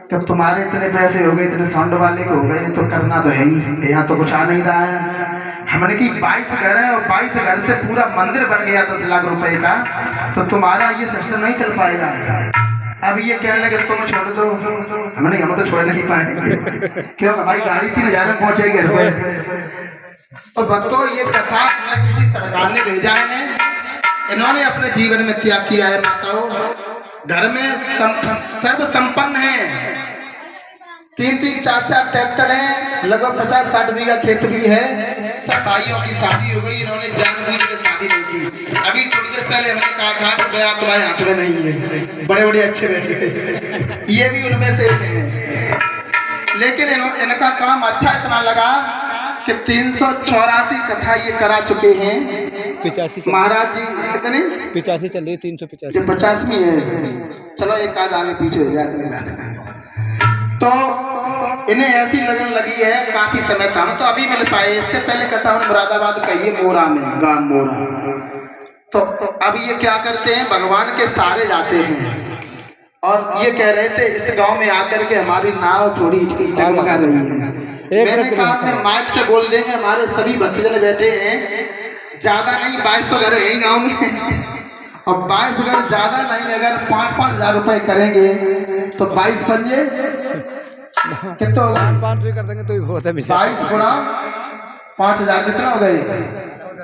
कि तुम्हारे इतने पैसे हो गए, इतने साउंड वाले को हो गए, तो करना तो है ही, यहाँ तो कुछ आ नहीं रहा है। हमने कि 22 घर है और 22 घर से पूरा मंदिर बन गया 10 लाख रुपए का, तो तुम्हारा ये सिस्टम नहीं चल पाएगा। अब ये कहने लगे तुम छोड़ दो। हमने हम तो छोड़ नहीं पाएंगे, क्योंकि भाई गाड़ी 3000 में पहुंचेगी घर पे। तो भक्तों, ये कथा न किसी सरकार ने भेजा है, इन्होंने अपने जीवन में क्या किया है। माताओं, घर में सर्व संपन्न है, 3-3 4-4 ट्रैक्टर है, लगभग 50-60 बीघा खेत भी है, सब भाइयों की शादी हो गई। इन्होंने जानबूझ के शादी नहीं की। अभी थोड़ी देर पहले हमने कहा था कि ब्याह तुम्हारे हाथ में नहीं है, बड़े बड़े अच्छे रह गए, ये भी उनमें से हैं। लेकिन इनका काम अच्छा इतना लगा कि 384 कथा ये करा चुके हैं। 85 महाराज जी कितने 85 चल रही, 385 50वीं है। चलो एक आध आगे पीछे हो जाए। तो इन्हें ऐसी लगन लगी है, काफी समय था तो अभी मिल पाए। इससे पहले कथा हमने मुरादाबाद कही है, मोरा में, गांव मोरा। तो अभी ये क्या करते हैं, भगवान के सहारे जाते हैं और ये कह रहे थे इस गांव में आकर के हमारी नाव थोड़ी डगमगा रही है। मैंने कहा अपने माइक से बोल देंगे, हमारे सभी भक्तजन बैठे हैं, ज्यादा नहीं 22 तो घर है ही गाँव में, और 22 अगर ज्यादा नहीं, अगर 5-5 हजार रुपए करेंगे तो 22 पंजे कितना होगा, 5 कर देंगे तो बहुत है। 22 गुणा 5000 कितना हो गए।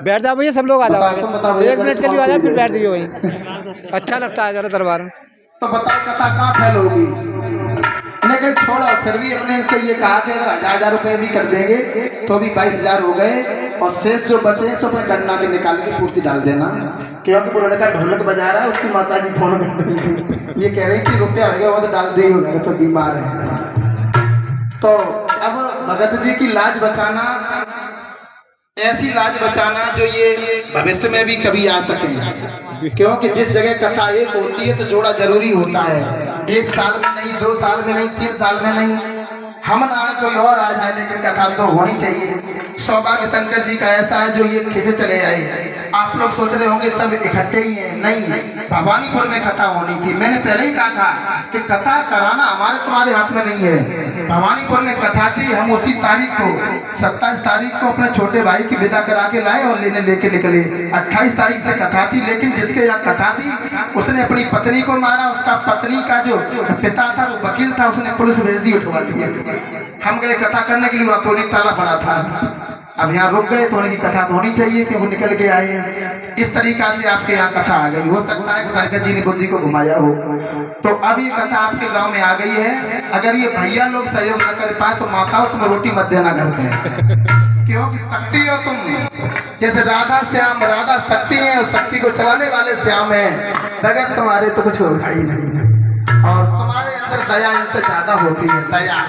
बैठ जाओ भैया, सब लोग आ जाओ, बताओ 1 मिनट के लिए आ जाओ, फिर बैठ जाइए वहीं। अच्छा लगता है जरा दरबार में। तो बताओ कथा कहाँ फैल होगी। लेकिन छोड़ो, फिर भी हमने इनसे ये कहा कि अगर 1000 रुपए भी कर देंगे तो भी 22,000 हो गए, और शेष जो बचे हैं सो अपने गन्ना के निकाल के पूर्ति डाल देना। क्योंकि वो लड़का ढोलक बजा रहा है, उसकी माता जी फोन कर ये कह रही कि रुपया हो गया वो तो डाल देगी, तो बीमार है। तो अब भगत जी की लाज बचाना, ऐसी लाज बचाना जो ये भविष्य में भी कभी आ सके। क्योंकि जिस जगह कथा एक होती है तो जोड़ा जरूरी होता है। 1 साल में नहीं, 2 साल में नहीं, 3 साल में नहीं, हम ना कोई और आ जाए, लेकिन कथा तो होनी चाहिए। सौभाग्य शंकर जी का ऐसा है जो ये खिंचे चले आए। आप लोग सोच रहे होंगे सब इकट्ठे ही हैं, नहीं, भवानीपुर में कथा होनी थी। मैंने पहले ही कहा था कि कथा कराना हमारे तुम्हारे हाथ में नहीं है। भवानीपुर में कथा थी, हम उसी तारीख को 27 तारीख को अपने छोटे भाई की विदा करा के लाए और लेके निकले। 28 तारीख से कथा थी, लेकिन जिसके यहाँ कथा थी उसने अपनी पत्नी को मारा। उसका पत्नी का जो पिता था वो वकील था, उसने पुलिस भेज दी, उठवा दिया। हम गए कथा करने के लिए, वहाँ कोई ताला पड़ा था। अब यहाँ रुक गए तो उनकी कथा तो होनी चाहिए कि वो निकल के आए। इस तरीका से आपके यहाँ कथा आ गई। हो सकता है कि शंकर जी ने बुद्धि को घुमाया हो। तो अब ये कथा आपके गांव में आ गई है। अगर ये भैया लोग सहयोग न कर पाए तो माताओं तुम रोटी मत देना घर पे, क्योंकि शक्ति हो तुम। जैसे राधा श्याम, राधा शक्ति है और शक्ति को चलाने वाले श्याम है। बगैर तुम्हारे तो कुछ होगा ही नहीं, और तुम्हारे अंदर दया इनसे ज्यादा होती है। दया